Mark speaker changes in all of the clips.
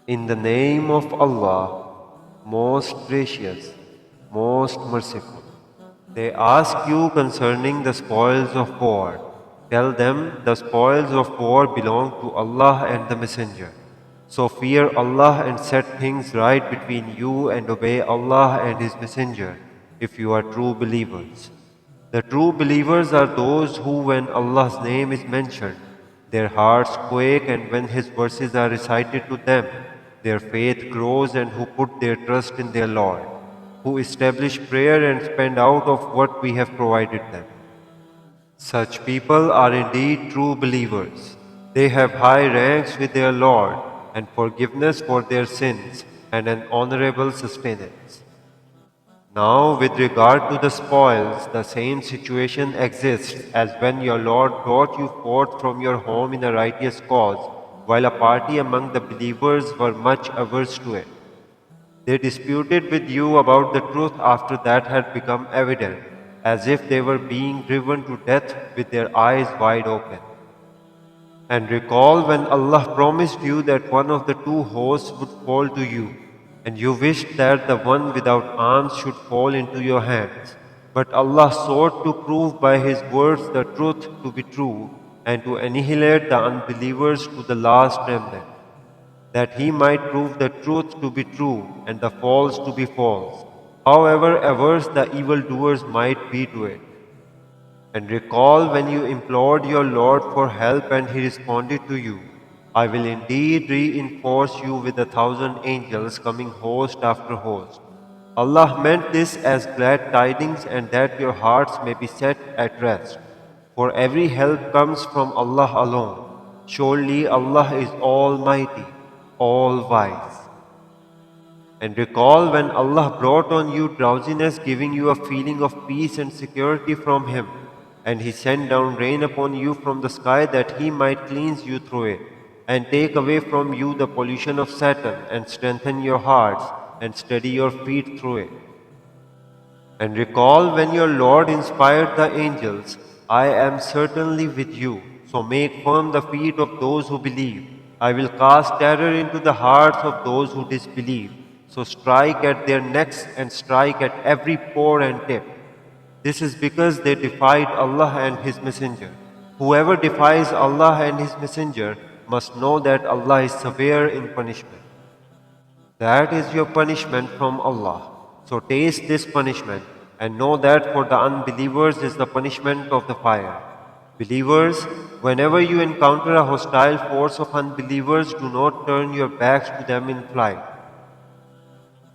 Speaker 1: In the name of Allah, most gracious, most merciful. They ask you concerning the spoils of war. Tell them the spoils of war belong to Allah and the Messenger. So fear Allah and set things right between you and obey Allah and His Messenger if you are true believers. The true believers are those who, when Allah's name is mentioned, their hearts quake, and when His verses are recited to them, their faith grows, and who put their trust in their Lord, who establish prayer and spend out of what we have provided them. Such people are indeed true believers. They have high ranks with their Lord, and forgiveness for their sins, and an honorable sustenance. Now, with regard to the spoils, the same situation exists as when your Lord brought you forth from your home in a righteous cause, while a party among the believers were much averse to it. They disputed with you about the truth after that had become evident, as if they were being driven to death with their eyes wide open. And recall when Allah promised you that one of the two hosts would fall to you, and you wished that the one without arms should fall into your hands. But Allah sought to prove by His words the truth to be true, and to annihilate the unbelievers to the last remnant, that He might prove the truth to be true and the false to be false, however averse the evildoers might be to it. And recall when you implored your Lord for help and He responded to you, I will indeed reinforce you with 1,000 angels coming host after host. Allah meant this as glad tidings and that your hearts may be set at rest. For every help comes from Allah alone. Surely Allah is Almighty, All Wise. And recall when Allah brought on you drowsiness, giving you a feeling of peace and security from Him, and He sent down rain upon you from the sky that He might cleanse you through it, and take away from you the pollution of Satan, and strengthen your hearts, and steady your feet through it. And recall when your Lord inspired the angels, I am certainly with you, so make firm the feet of those who believe. I will cast terror into the hearts of those who disbelieve. So strike at their necks and strike at every pore and tip. This is because they defied Allah and His Messenger. Whoever defies Allah and His Messenger must know that Allah is severe in punishment. That is your punishment from Allah. So taste this punishment and know that for the unbelievers is the punishment of the fire. Believers, whenever you encounter a hostile force of unbelievers, do not turn your backs to them in flight.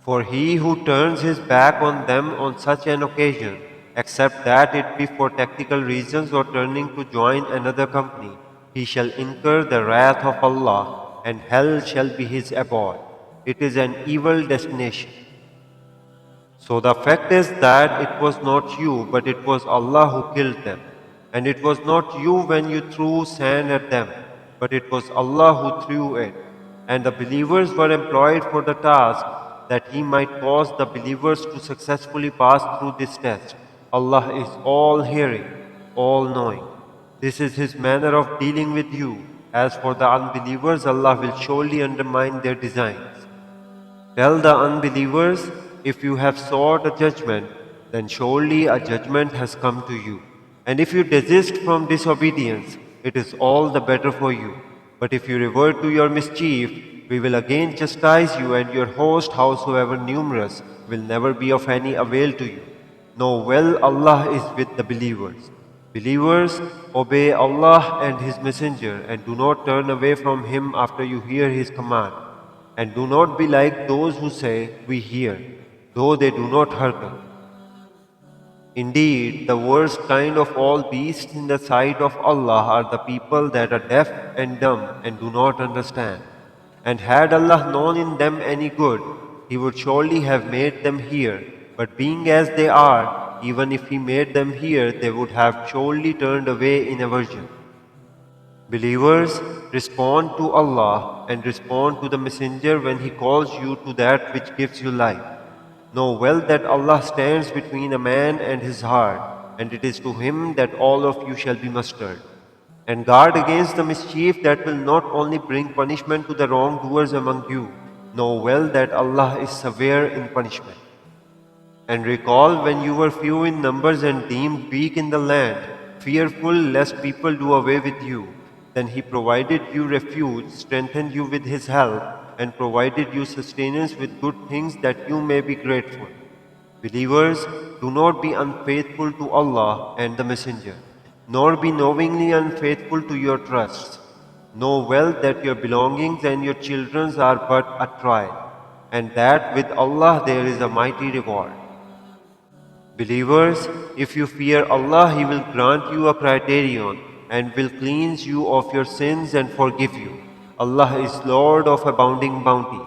Speaker 1: For he who turns his back on them on such an occasion, except that it be for tactical reasons or turning to join another company, he shall incur the wrath of Allah, and hell shall be his abode. It is an evil destination. So the fact is that it was not you, but it was Allah who killed them. And it was not you when you threw sand at them, but it was Allah who threw it. And the believers were employed for the task that He might cause the believers to successfully pass through this test. Allah is all hearing, all knowing. This is His manner of dealing with you. As for the unbelievers, Allah will surely undermine their designs. Tell the unbelievers, if you have sought a judgment, then surely a judgment has come to you. And if you desist from disobedience, it is all the better for you. But if you revert to your mischief, we will again chastise you, and your host, howsoever numerous, will never be of any avail to you. Know well Allah is with the believers. Believers, obey Allah and His Messenger, and do not turn away from Him after you hear His command. And do not be like those who say, we hear, though they do not hearken. Indeed, the worst kind of all beasts in the sight of Allah are the people that are deaf and dumb and do not understand. And had Allah known in them any good, He would surely have made them hear. But being as they are, even if He made them hear, they would have surely turned away in aversion. Believers, respond to Allah and respond to the Messenger when he calls you to that which gives you life. Know well that Allah stands between a man and his heart, and it is to Him that all of you shall be mustered. And guard against the mischief that will not only bring punishment to the wrongdoers among you, Know well that Allah is severe in punishment. And recall when you were few in numbers and deemed weak in the land, fearful lest people do away with you. Then He provided you refuge, strengthened you with His help, and provided you sustenance with good things that you may be grateful. Believers, do not be unfaithful to Allah and the Messenger, nor be knowingly unfaithful to your trusts. Know well that your belongings and your children's are but a trial, and that with Allah there is a mighty reward. Believers, if you fear Allah, He will grant you a criterion and will cleanse you of your sins and forgive you. Allah is Lord of abounding bounty.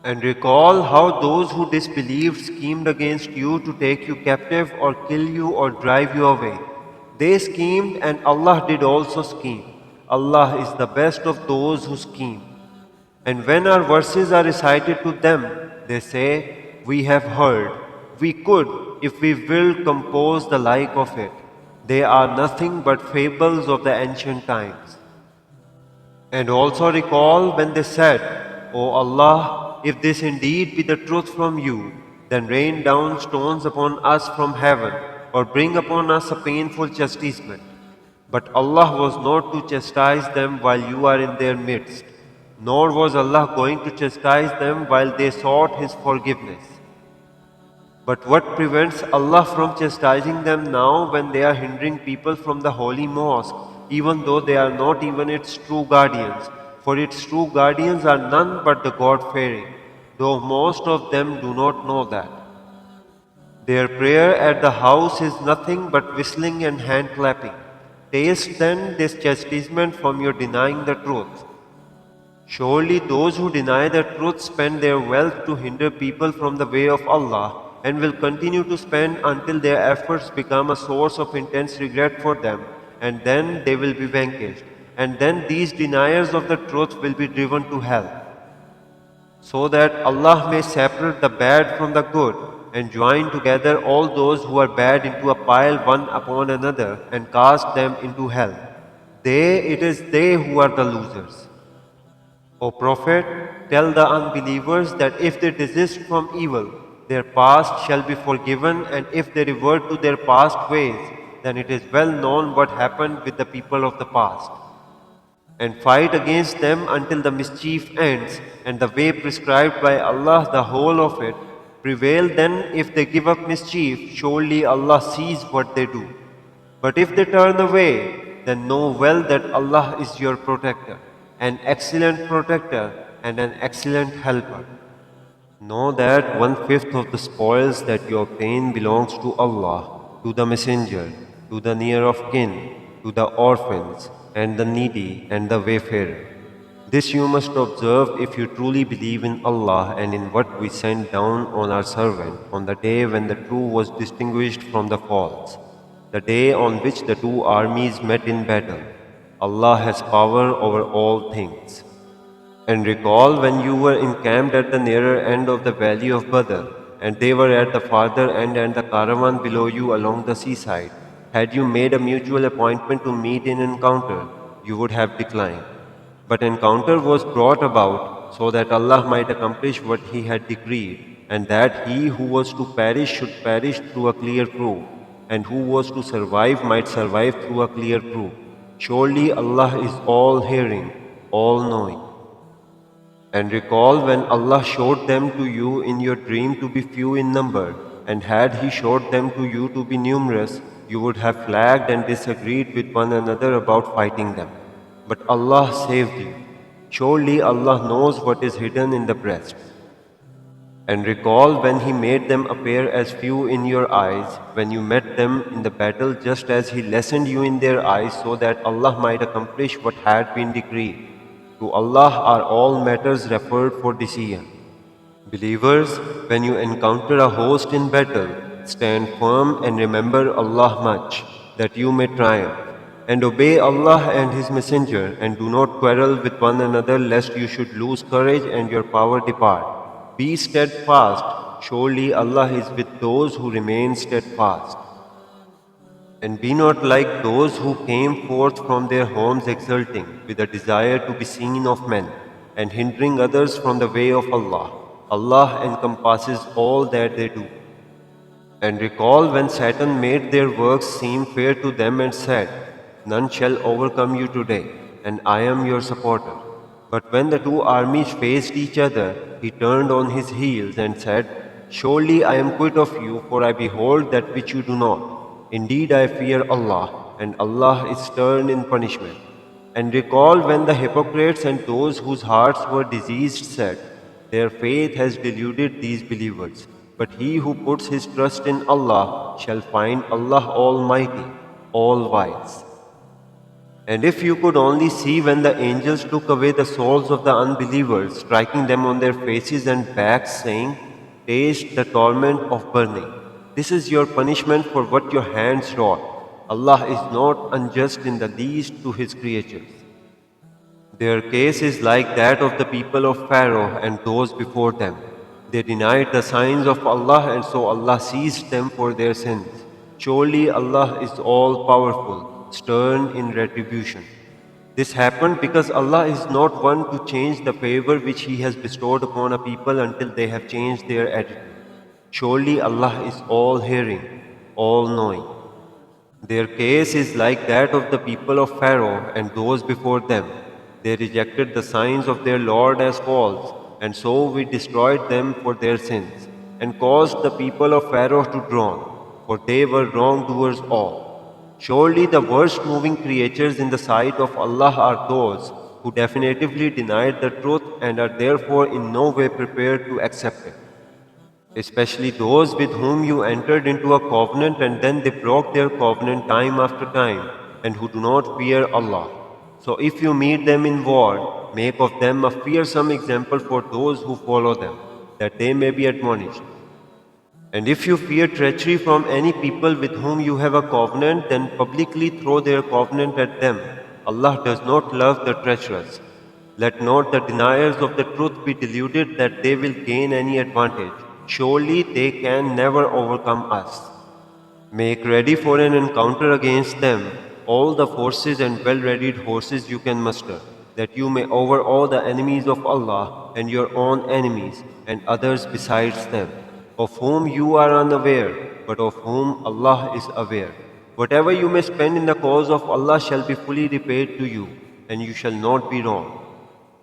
Speaker 1: And recall how those who disbelieved schemed against you to take you captive or kill you or drive you away. They schemed and Allah did also scheme. Allah is the best of those who scheme. And when our verses are recited to them, they say, "We have heard. We could, if we will, compose the like of it. They are nothing but fables of the ancient times." And also recall when they said, "O Allah, if this indeed be the truth from you, then rain down stones upon us from heaven, or bring upon us a painful chastisement." But Allah was not to chastise them while you are in their midst, nor was Allah going to chastise them while they sought His forgiveness. But what prevents Allah from chastising them now when they are hindering people from the holy mosque, even though they are not even its true guardians? For its true guardians are none but the God-fearing, though most of them do not know that. Their prayer at the house is nothing but whistling and hand clapping. Taste then this chastisement from your denying the truth. Surely those who deny the truth spend their wealth to hinder people from the way of Allah and will continue to spend until their efforts become a source of intense regret for them, and then they will be vanquished. And then these deniers of the truth will be driven to hell, so that Allah may separate the bad from the good and join together all those who are bad into a pile one upon another and cast them into hell. It is they who are the losers. O Prophet, tell the unbelievers that if they desist from evil, their past shall be forgiven, and if they revert to their past ways, then it is well known what happened with the people of the past. And fight against them until the mischief ends, and the way prescribed by Allah, the whole of it, prevail then if they give up mischief, surely Allah sees what they do. But if they turn away, then know well that Allah is your protector, an excellent protector and an excellent helper. Know that one-fifth of the spoils that you obtain belongs to Allah, to the Messenger, to the near of kin, to the orphans, and the needy, and the wayfarer. This you must observe if you truly believe in Allah and in what we sent down on our servant on the day when the true was distinguished from the false, the day on which the two armies met in battle. Allah has power over all things. And recall when you were encamped at the nearer end of the valley of Badr, and they were at the farther end and the caravan below you along the seaside. Had you made a mutual appointment to meet in encounter, you would have declined. But encounter was brought about so that Allah might accomplish what He had decreed, and that he who was to perish should perish through a clear proof, and who was to survive might survive through a clear proof. Surely Allah is all hearing, all knowing. And recall when Allah showed them to you in your dream to be few in number, and had He showed them to you to be numerous, you would have flagged and disagreed with one another about fighting them. But Allah saved you. Surely Allah knows what is hidden in the breast. And recall when He made them appear as few in your eyes, when you met them in the battle, just as He lessened you in their eyes, so that Allah might accomplish what had been decreed. To Allah are all matters referred for decision. Believers, when you encounter a host in battle, stand firm and remember Allah much, that you may triumph. And obey Allah and His Messenger, and do not quarrel with one another, lest you should lose courage and your power depart. Be steadfast, surely Allah is with those who remain steadfast. And be not like those who came forth from their homes exulting, with a desire to be seen of men, and hindering others from the way of Allah. Allah encompasses all that they do. And recall when Satan made their works seem fair to them and said, "None shall overcome you today, and I am your supporter." But when the two armies faced each other, he turned on his heels and said, "Surely I am quit of you, for I behold that which you do not. Indeed I fear Allah, and Allah is stern in punishment." And recall when the hypocrites and those whose hearts were diseased said, "Their faith has deluded these believers. But he who puts his trust in Allah shall find Allah Almighty, all wise." And if you could only see when the angels took away the souls of the unbelievers, striking them on their faces and backs, saying, "Taste the torment of burning. This is your punishment for what your hands wrought. Allah is not unjust in the least to His creatures." Their case is like that of the people of Pharaoh and those before them. They denied the signs of Allah, and so Allah seized them for their sins. Surely Allah is all powerful, stern in retribution. This happened because Allah is not one to change the favor which He has bestowed upon a people until they have changed their attitude. Surely Allah is all hearing, all knowing. Their case is like that of the people of Pharaoh and those before them. They rejected the signs of their Lord as false, and so we destroyed them for their sins, and caused the people of Pharaoh to drown, for they were wrongdoers all. Surely the worst moving creatures in the sight of Allah are those who definitively denied the truth and are therefore in no way prepared to accept it, especially those with whom you entered into a covenant and then they broke their covenant time after time, and who do not fear Allah. So if you meet them in war, make of them a fearsome example for those who follow them, that they may be admonished. And if you fear treachery from any people with whom you have a covenant, then publicly throw their covenant at them. Allah does not love the treacherous. Let not the deniers of the truth be deluded that they will gain any advantage. Surely they can never overcome us. Make ready for an encounter against them all the forces and well-readied horses you can muster, that you may overawe the enemies of Allah and your own enemies and others besides them, of whom you are unaware, but of whom Allah is aware. Whatever you may spend in the cause of Allah shall be fully repaid to you, and you shall not be wrong.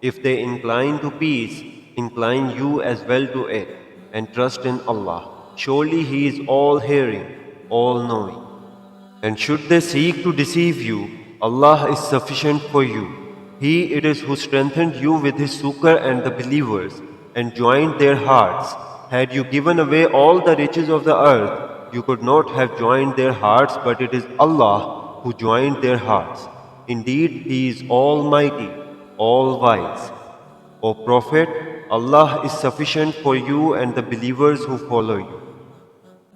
Speaker 1: If they incline to peace, incline you as well to it, and trust in Allah. Surely He is all hearing, all knowing. And should they seek to deceive you, Allah is sufficient for you. He it is who strengthened you with His succor and the believers, and joined their hearts. Had you given away all the riches of the earth, you could not have joined their hearts, but it is Allah who joined their hearts. Indeed, He is Almighty, all wise. O Prophet, Allah is sufficient for you and the believers who follow you.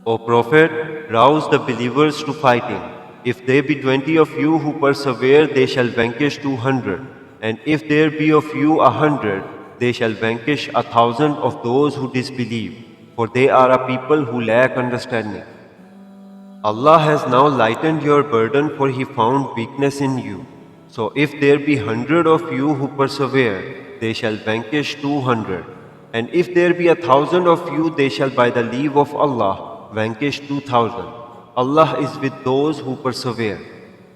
Speaker 1: O Prophet, rouse the believers to fighting. If there be 20 of you who persevere, they shall vanquish 200. And if there be of you 100, they shall vanquish 1,000 of those who disbelieve. For they are a people who lack understanding. Allah has now lightened your burden, for He found weakness in you. So if there be 100 of you who persevere, they shall vanquish 200. And if there be 1,000 of you, they shall by the leave of Allah vanquish 2,000. Allah is with those who persevere.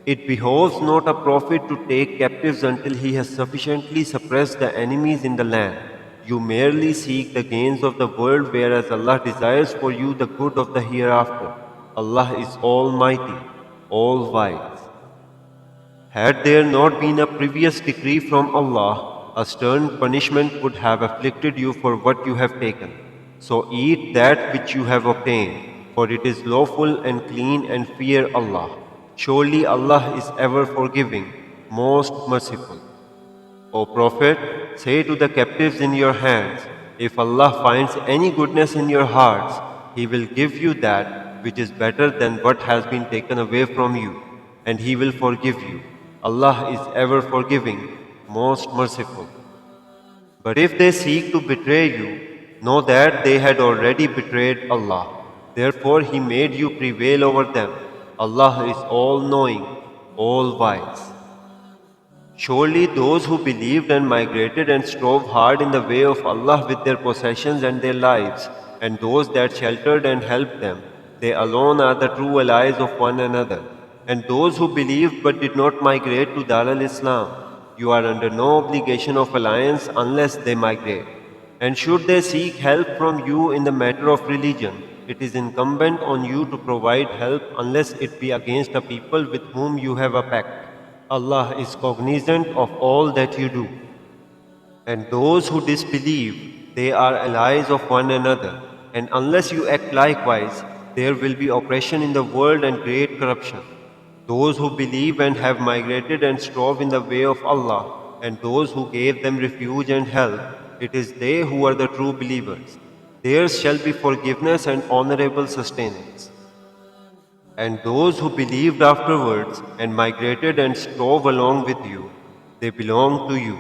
Speaker 1: It behoves not a prophet to take captives until he has sufficiently suppressed the enemies in the land. You merely seek the gains of the world, whereas Allah desires for you the good of the hereafter. Allah is Almighty, all wise. Had there not been a previous decree from Allah, a stern punishment would have afflicted you for what you have taken. So eat that which you have obtained, for it is lawful and clean, and fear Allah. Surely Allah is ever forgiving, most merciful. O Prophet, say to the captives in your hands, if Allah finds any goodness in your hearts, He will give you that which is better than what has been taken away from you, and He will forgive you. Allah is ever forgiving, most merciful. But if they seek to betray you, know that they had already betrayed Allah. Therefore He made you prevail over them. Allah is all-knowing, all-wise. Surely those who believed and migrated and strove hard in the way of Allah with their possessions and their lives, and those that sheltered and helped them, they alone are the true allies of one another. And those who believed but did not migrate to Dar al Islam, you are under no obligation of alliance unless they migrate. And should they seek help from you in the matter of religion, it is incumbent on you to provide help unless it be against a people with whom you have a pact. Allah is cognizant of all that you do. And those who disbelieve, they are allies of one another. And unless you act likewise, there will be oppression in the world and great corruption. Those who believe and have migrated and strove in the way of Allah, and those who gave them refuge and help, it is they who are the true believers. Theirs shall be forgiveness and honorable sustenance. And those who believed afterwards and migrated and strove along with you, they belong to you.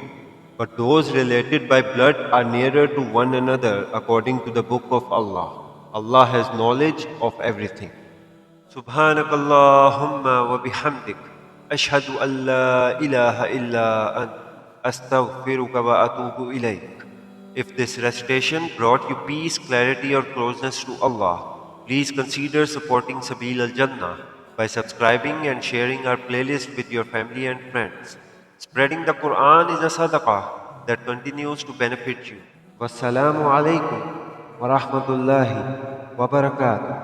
Speaker 1: But those related by blood are nearer to one another according to the book of Allah. Allah has knowledge of everything. سبحانك اللهم وبحمدك أشهد أن لا إله إلا أنت أستغفرك وأتوب إليك. If this recitation brought you peace, clarity or closeness to Allah, please consider supporting Sabeel al-Jannah by subscribing and sharing our playlist with your family and friends. Spreading the Quran is a sadaqah that continues to benefit you. Wassalamu alaikum wa rahmatullahi wa barakatuh.